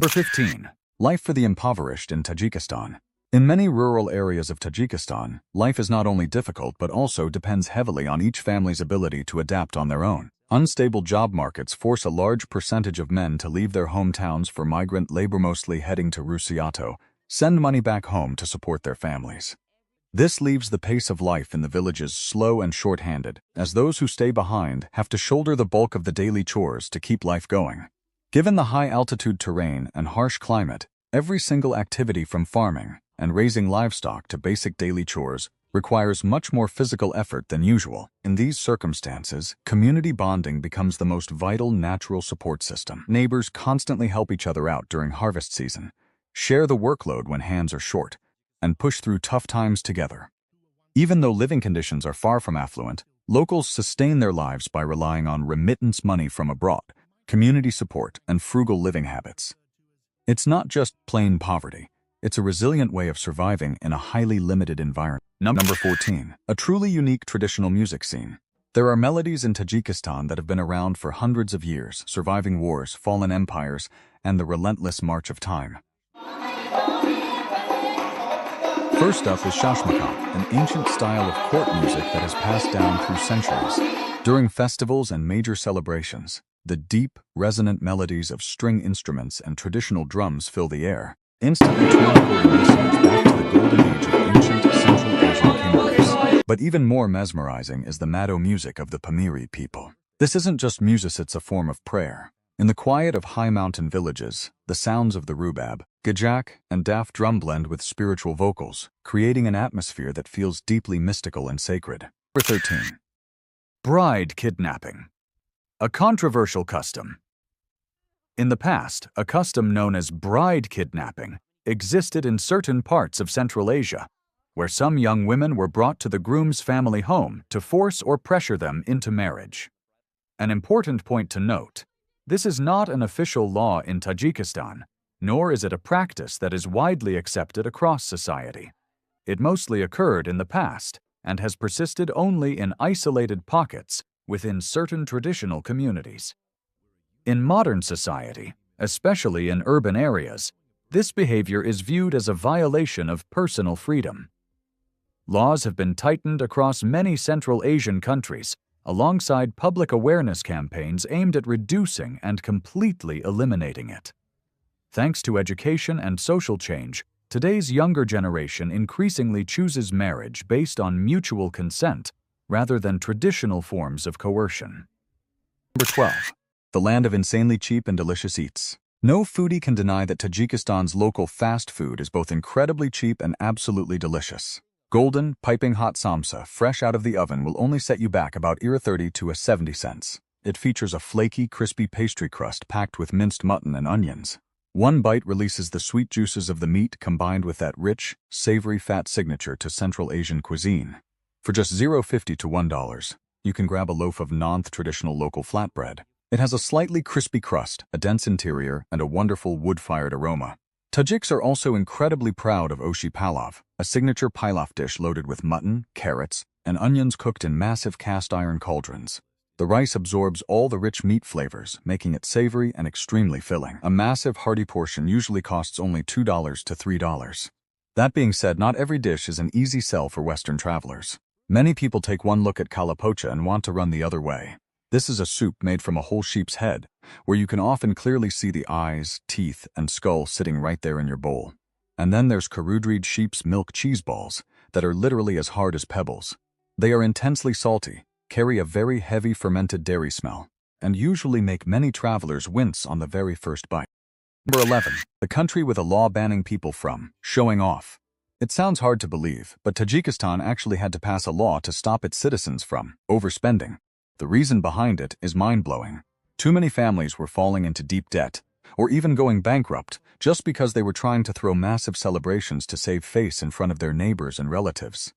Number 15. Life for the impoverished in Tajikistan. In many rural areas of Tajikistan, life is not only difficult but also depends heavily on each family's ability to adapt on their own. Unstable job markets force a large percentage of men to leave their hometowns for migrant labor, mostly heading to Rusiato, send money back home to support their families. This leaves the pace of life in the villages slow and short-handed, as those who stay behind have to shoulder the bulk of the daily chores to keep life going. Given the high-altitude terrain and harsh climate, every single activity from farming and raising livestock to basic daily chores requires much more physical effort than usual. In these circumstances, community bonding becomes the most vital natural support system. Neighbors constantly help each other out during harvest season, share the workload when hands are short, and push through tough times together. Even though living conditions are far from affluent, locals sustain their lives by relying on remittance money from abroad, community support, and frugal living habits. It's not just plain poverty. It's a resilient way of surviving in a highly limited environment. Number 14. A truly unique traditional music scene. There are melodies in Tajikistan that have been around for hundreds of years, surviving wars, fallen empires, and the relentless march of time. First up is shashmakal, an ancient style of court music that has passed down through centuries. During festivals and major celebrations, the deep, resonant melodies of string instruments and traditional drums fill the air, instantly transporting listeners back to the golden age of ancient Central Asian kingdoms. But even more mesmerizing is the Mado music of the Pamiri people. This isn't just music, it's a form of prayer. In the quiet of high mountain villages, the sounds of the rubab, gajak, and daf drum blend with spiritual vocals, creating an atmosphere that feels deeply mystical and sacred. Number 13. Bride kidnapping. A controversial custom. In the past, a custom known as bride kidnapping existed in certain parts of Central Asia, where some young women were brought to the groom's family home to force or pressure them into marriage. An important point to note: this is not an official law in Tajikistan, nor is it a practice that is widely accepted across society. It mostly occurred in the past and has persisted only in isolated pockets within certain traditional communities. In modern society, especially in urban areas, this behavior is viewed as a violation of personal freedom. Laws have been tightened across many Central Asian countries, alongside public awareness campaigns aimed at reducing and completely eliminating it. Thanks to education and social change, today's younger generation increasingly chooses marriage based on mutual consent rather than traditional forms of coercion. Number 12. The land of insanely cheap and delicious eats. No foodie can deny that Tajikistan's local fast food is both incredibly cheap and absolutely delicious. Golden, piping hot samsa, fresh out of the oven, will only set you back about 30 to 70 cents. It features a flaky, crispy pastry crust packed with minced mutton and onions. One bite releases the sweet juices of the meat combined with that rich, savory fat signature to Central Asian cuisine. For just $0.50 to $1, you can grab a loaf of non-traditional local flatbread. It has a slightly crispy crust, a dense interior, and a wonderful wood-fired aroma. Tajiks are also incredibly proud of oshi palav, a signature pilaf dish loaded with mutton, carrots, and onions cooked in massive cast-iron cauldrons. The rice absorbs all the rich meat flavors, making it savory and extremely filling. A massive, hearty portion usually costs only $2 to $3. That being said, not every dish is an easy sell for Western travelers. Many people take one look at kalapocha and want to run the other way. This is a soup made from a whole sheep's head, where you can often clearly see the eyes, teeth, and skull sitting right there in your bowl. And then there's karudried sheep's milk cheese balls that are literally as hard as pebbles. They are intensely salty, carry a very heavy fermented dairy smell, and usually make many travelers wince on the very first bite. Number 11. The country with a law banning people from showing off. It sounds hard to believe, but Tajikistan actually had to pass a law to stop its citizens from overspending. The reason behind it is mind-blowing. Too many families were falling into deep debt, or even going bankrupt, just because they were trying to throw massive celebrations to save face in front of their neighbors and relatives.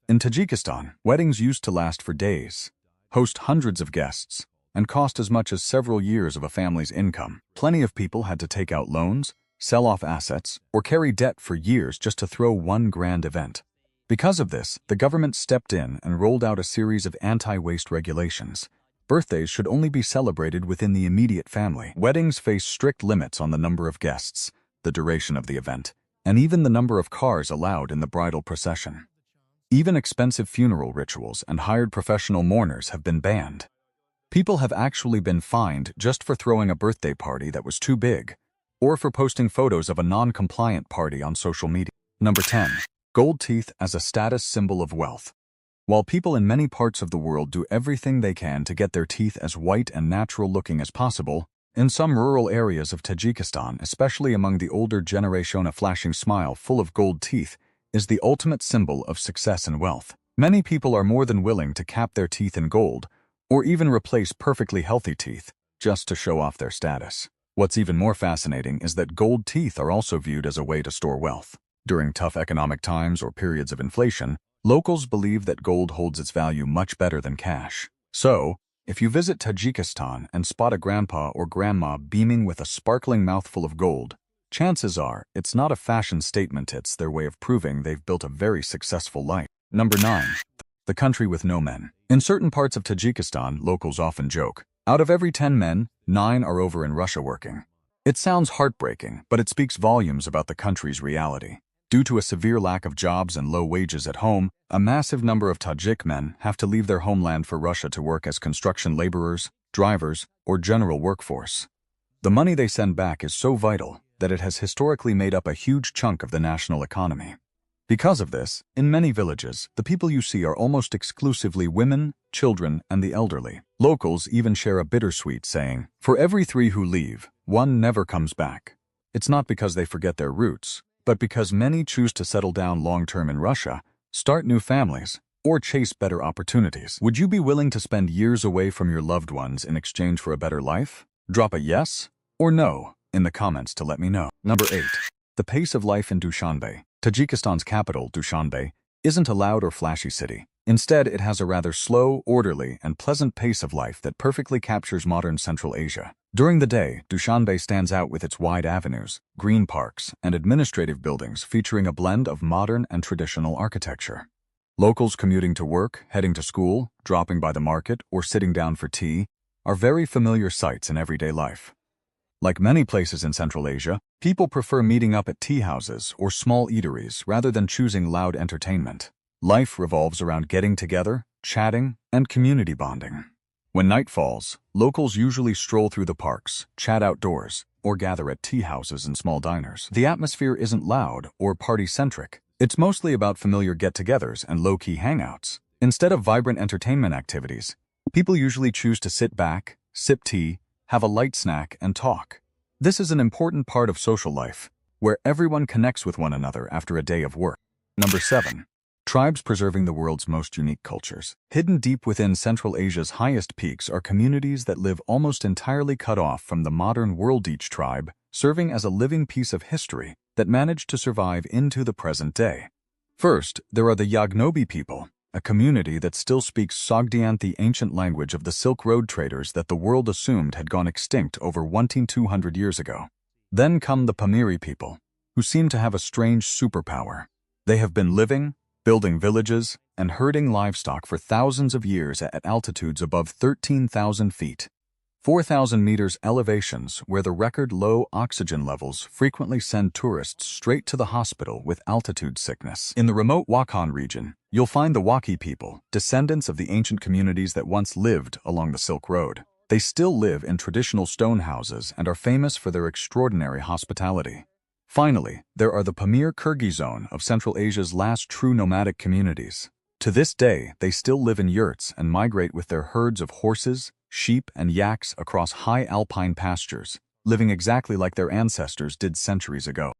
In Tajikistan, weddings used to last for days, host hundreds of guests, and cost as much as several years of a family's income. Plenty of people had to take out loans, sell off assets, or carry debt for years just to throw one grand event. Because of this, the government stepped in and rolled out a series of anti-waste regulations. birthdays should only be celebrated within the immediate family. Weddings face strict limits on the number of guests, the duration of the event, and even the number of cars allowed in the bridal procession. Even expensive funeral rituals and hired professional mourners have been banned. People have actually been fined just for throwing a birthday party that was too big, or for posting photos of a non-compliant party on social media. Number 10. Gold teeth as a status symbol of wealth. While people in many parts of the world do everything they can to get their teeth as white and natural-looking as possible, in some rural areas of Tajikistan, especially among the older generation, a flashing smile full of gold teeth is the ultimate symbol of success and wealth. Many people are more than willing to cap their teeth in gold, or even replace perfectly healthy teeth, just to show off their status. What's even more fascinating is that gold teeth are also viewed as a way to store wealth. During tough economic times or periods of inflation, locals believe that gold holds its value much better than cash. So, if you visit Tajikistan and spot a grandpa or grandma beaming with a sparkling mouthful of gold, chances are it's not a fashion statement, it's their way of proving they've built a very successful life. Number 9. The country with no men. In certain parts of Tajikistan, locals often joke, out of every 10 men, 9 are over in Russia working. It sounds heartbreaking, but it speaks volumes about the country's reality. Due to a severe lack of jobs and low wages at home, a massive number of Tajik men have to leave their homeland for Russia to work as construction laborers, drivers, or general workforce. The money they send back is so vital that it has historically made up a huge chunk of the national economy. Because of this, in many villages, the people you see are almost exclusively women, children, and the elderly. Locals even share a bittersweet saying, "For every 3 who leave, 1 never comes back." It's not because they forget their roots, but because many choose to settle down long-term in Russia, start new families, or chase better opportunities. Would you be willing to spend years away from your loved ones in exchange for a better life? Drop a yes or no in the comments to let me know. Number 8. The pace of life in Dushanbe. Tajikistan's capital, Dushanbe, isn't a loud or flashy city. Instead, it has a rather slow, orderly, and pleasant pace of life that perfectly captures modern Central Asia. During the day, Dushanbe stands out with its wide avenues, green parks, and administrative buildings featuring a blend of modern and traditional architecture. Locals commuting to work, heading to school, dropping by the market, or sitting down for tea are very familiar sights in everyday life. Like many places in Central Asia, people prefer meeting up at tea houses or small eateries rather than choosing loud entertainment. Life revolves around getting together, chatting, and community bonding. When night falls, locals usually stroll through the parks, chat outdoors, or gather at tea houses and small diners. The atmosphere isn't loud or party-centric. It's mostly about familiar get-togethers and low-key hangouts. Instead of vibrant entertainment activities, people usually choose to sit back, sip tea, have a light snack, and talk. This is an important part of social life, where everyone connects with one another after a day of work. Number 7. Tribes preserving the world's most unique cultures. Hidden deep within Central Asia's highest peaks are communities that live almost entirely cut off from the modern world. Each tribe serving as a living piece of history that managed to survive into the present day. First, there are the Yagnobi people, a community that still speaks Sogdian, the ancient language of the Silk Road traders that the world assumed had gone extinct over 1,200 years ago. Then come the Pamiri people, who seem to have a strange superpower. They have been living, building villages, and herding livestock for thousands of years at altitudes above 13,000 feet. 4,000 meters elevations where the record low oxygen levels frequently send tourists straight to the hospital with altitude sickness. In the remote Wakhan region, you'll find the Waki people, descendants of the ancient communities that once lived along the Silk Road. They still live in traditional stone houses and are famous for their extraordinary hospitality. Finally, there are the Pamir Kyrgyz zone of Central Asia's last true nomadic communities. To this day, they still live in yurts and migrate with their herds of horses, sheep, and yaks across high alpine pastures, living exactly like their ancestors did centuries ago.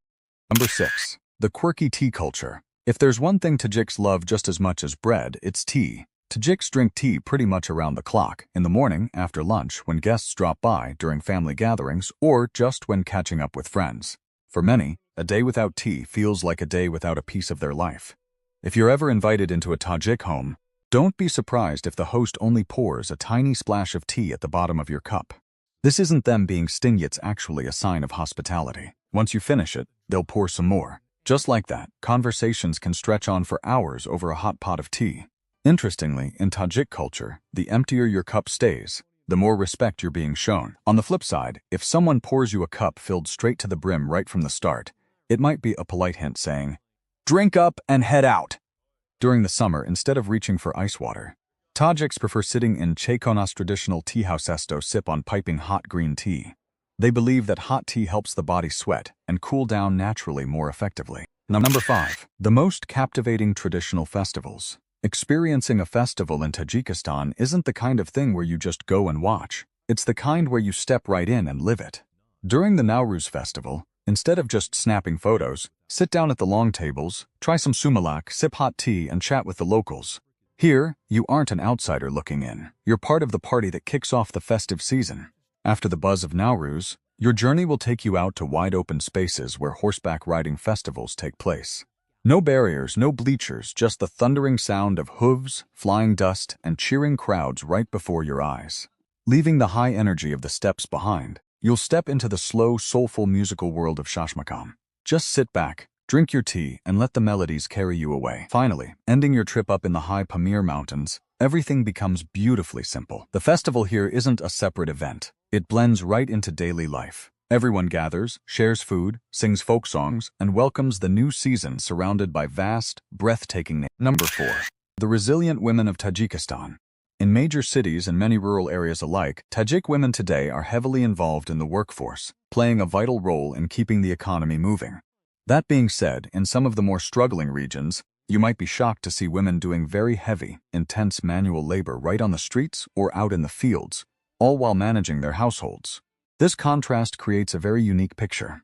Number 6. The quirky tea culture. If there's one thing Tajiks love just as much as bread, it's tea. Tajiks drink tea pretty much around the clock, in the morning, after lunch, when guests drop by, during family gatherings, or just when catching up with friends. For many, a day without tea feels like a day without a piece of their life. If you're ever invited into a Tajik home, don't be surprised if the host only pours a tiny splash of tea at the bottom of your cup. This isn't them being stingy, it's actually a sign of hospitality. Once you finish it, they'll pour some more. Just like that, conversations can stretch on for hours over a hot pot of tea. Interestingly, in Tajik culture, the emptier your cup stays, the more respect you're being shown. On the flip side, if someone pours you a cup filled straight to the brim right from the start, it might be a polite hint saying, "Drink up and head out." During the summer, instead of reaching for ice water, Tajiks prefer sitting in Chekonas traditional tea house to sip on piping hot green tea. They believe that hot tea helps the body sweat and cool down naturally more effectively. Number 5. The most captivating traditional festivals. Experiencing a festival in Tajikistan isn't the kind of thing where you just go and watch. It's the kind where you step right in and live it. During the Nowruz festival, instead of just snapping photos, sit down at the long tables, try some sumalak, sip hot tea, and chat with the locals. Here, you aren't an outsider looking in. You're part of the party that kicks off the festive season. After the buzz of Nowruz, your journey will take you out to wide-open spaces where horseback riding festivals take place. No barriers, no bleachers, just the thundering sound of hooves, flying dust, and cheering crowds right before your eyes. Leaving the high energy of the steppes behind, you'll step into the slow, soulful musical world of Shashmakam. Just sit back, drink your tea, and let the melodies carry you away. Finally, ending your trip up in the high Pamir Mountains, everything becomes beautifully simple. The festival here isn't a separate event. It blends right into daily life. Everyone gathers, shares food, sings folk songs, and welcomes the new season surrounded by vast, breathtaking nature. Number 4. The resilient women of Tajikistan. In major cities and many rural areas alike, Tajik women today are heavily involved in the workforce, playing a vital role in keeping the economy moving. That being said, in some of the more struggling regions, you might be shocked to see women doing very heavy, intense manual labor right on the streets or out in the fields, all while managing their households. This contrast creates a very unique picture.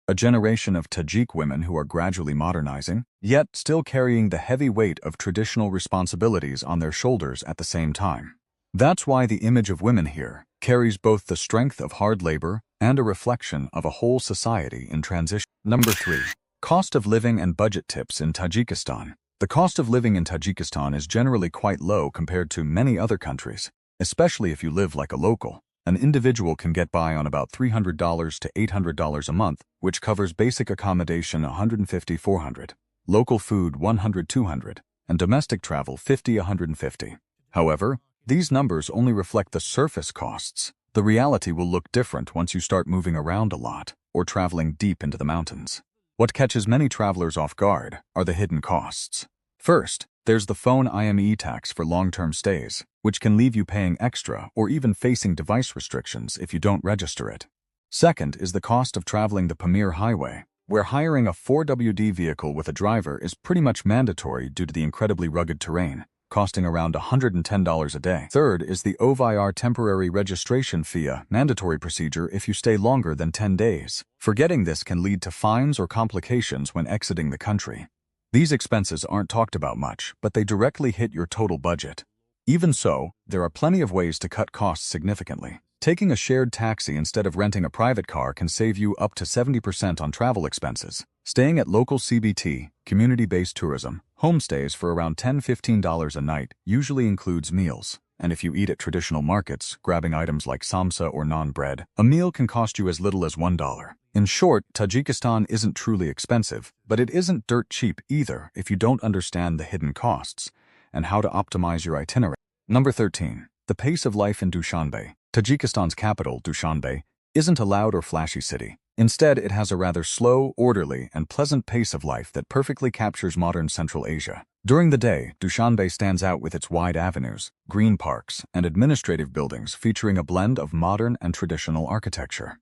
A generation of Tajik women who are gradually modernizing, yet still carrying the heavy weight of traditional responsibilities on their shoulders at the same time. That's why the image of women here carries both the strength of hard labor and a reflection of a whole society in transition. Number 3. Cost of living and budget tips in Tajikistan. The cost of living in Tajikistan is generally quite low compared to many other countries, especially if you live like a local. An individual can get by on about $300 to $800 a month, which covers basic accommodation $150–400, local food $100–200, and domestic travel $50–150. However, these numbers only reflect the surface costs. The reality will look different once you start moving around a lot or traveling deep into the mountains. What catches many travelers off guard are the hidden costs. First, there's the phone IME tax for long-term stays, which can leave you paying extra or even facing device restrictions if you don't register it. Second is the cost of traveling the Pamir Highway, where hiring a 4WD vehicle with a driver is pretty much mandatory due to the incredibly rugged terrain, costing around $110 a day. Third is the OVIR temporary registration fee, a mandatory procedure if you stay longer than 10 days. Forgetting this can lead to fines or complications when exiting the country. These expenses aren't talked about much, but they directly hit your total budget. Even so, there are plenty of ways to cut costs significantly. Taking a shared taxi instead of renting a private car can save you up to 70% on travel expenses. Staying at local CBT, community-based tourism, homestays for around $10–15 a night usually includes meals. And if you eat at traditional markets, grabbing items like samsa or naan bread, a meal can cost you as little as $1. In short, Tajikistan isn't truly expensive, but it isn't dirt cheap either if you don't understand the hidden costs and how to optimize your itinerary. Number 13. The pace of life in Dushanbe. Tajikistan's capital, Dushanbe, isn't a loud or flashy city. Instead, it has a rather slow, orderly, and pleasant pace of life that perfectly captures modern Central Asia. During the day, Dushanbe stands out with its wide avenues, green parks, and administrative buildings featuring a blend of modern and traditional architecture.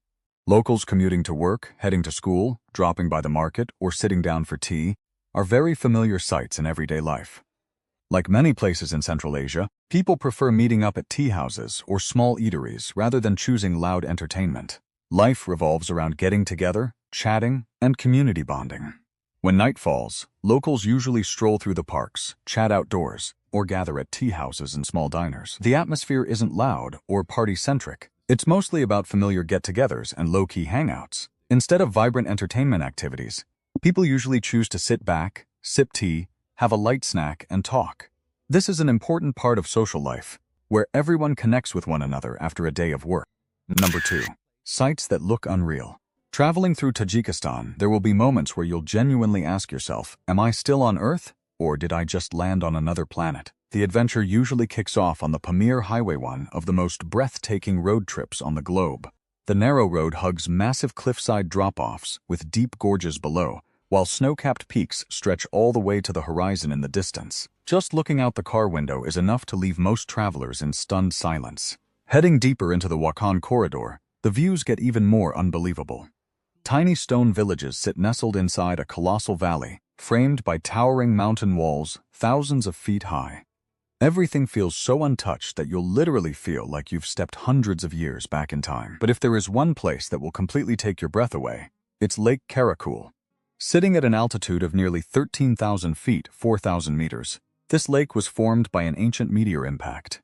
Locals commuting to work, heading to school, dropping by the market, or sitting down for tea are very familiar sights in everyday life. Like many places in Central Asia, people prefer meeting up at tea houses or small eateries rather than choosing loud entertainment. Life revolves around getting together, chatting, and community bonding. When night falls, locals usually stroll through the parks, chat outdoors, or gather at tea houses and small diners. The atmosphere isn't loud or party-centric. It's mostly about familiar get-togethers and low-key hangouts. Instead of vibrant entertainment activities, people usually choose to sit back, sip tea, have a light snack, and talk. This is an important part of social life, where everyone connects with one another after a day of work. Number 2. Sights that look unreal. Traveling through Tajikistan, there will be moments where you'll genuinely ask yourself, am I still on Earth, or did I just land on another planet? The adventure usually kicks off on the Pamir Highway, one of the most breathtaking road trips on the globe. The narrow road hugs massive cliffside drop-offs with deep gorges below, while snow-capped peaks stretch all the way to the horizon in the distance. Just looking out the car window is enough to leave most travelers in stunned silence. Heading deeper into the Wakhan corridor, the views get even more unbelievable. Tiny stone villages sit nestled inside a colossal valley, framed by towering mountain walls thousands of feet high. Everything feels so untouched that you'll literally feel like you've stepped hundreds of years back in time. But if there is one place that will completely take your breath away, it's Lake Karakul. Sitting at an altitude of nearly 13,000 feet, 4,000 meters, this lake was formed by an ancient meteor impact.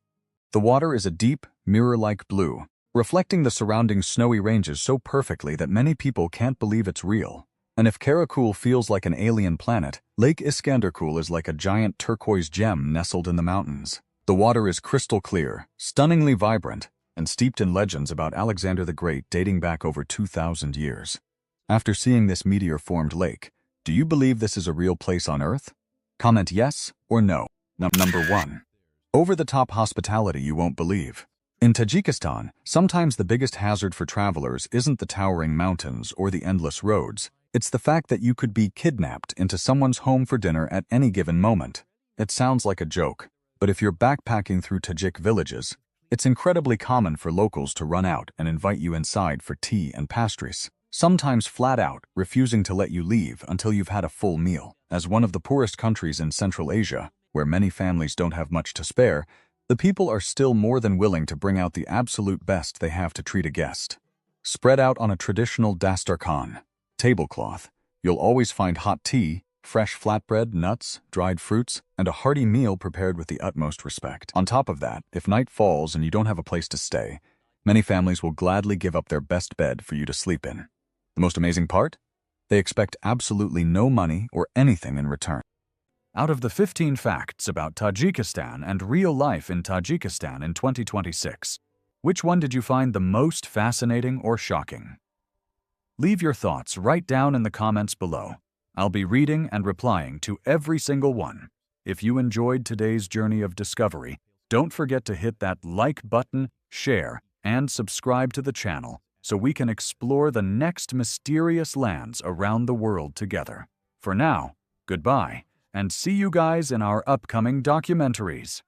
The water is a deep, mirror-like blue, reflecting the surrounding snowy ranges so perfectly that many people can't believe it's real. And if Karakul feels like an alien planet, Lake Iskanderkul is like a giant turquoise gem nestled in the mountains. The water is crystal clear, stunningly vibrant, and steeped in legends about Alexander the Great dating back over 2,000 years. After seeing this meteor-formed lake, do you believe this is a real place on Earth? Comment yes or no. Number 1. Over-the-top hospitality you won't believe. In Tajikistan, sometimes the biggest hazard for travelers isn't the towering mountains or the endless roads. It's the fact that you could be kidnapped into someone's home for dinner at any given moment. It sounds like a joke, but if you're backpacking through Tajik villages, it's incredibly common for locals to run out and invite you inside for tea and pastries, sometimes flat out refusing to let you leave until you've had a full meal. As one of the poorest countries in Central Asia, where many families don't have much to spare, the people are still more than willing to bring out the absolute best they have to treat a guest. Spread out on a traditional dastarkhan tablecloth, you'll always find hot tea, fresh flatbread, nuts, dried fruits, and a hearty meal prepared with the utmost respect. On top of that, if night falls and you don't have a place to stay, many families will gladly give up their best bed for you to sleep in. The most amazing part? They expect absolutely no money or anything in return. Out of the 15 facts about Tajikistan and real life in Tajikistan in 2026, which one did you find the most fascinating or shocking? Leave your thoughts right down in the comments below. I'll be reading and replying to every single one. If you enjoyed today's journey of discovery, don't forget to hit that like button, share, and subscribe to the channel so we can explore the next mysterious lands around the world together. For now, goodbye, and see you guys in our upcoming documentaries.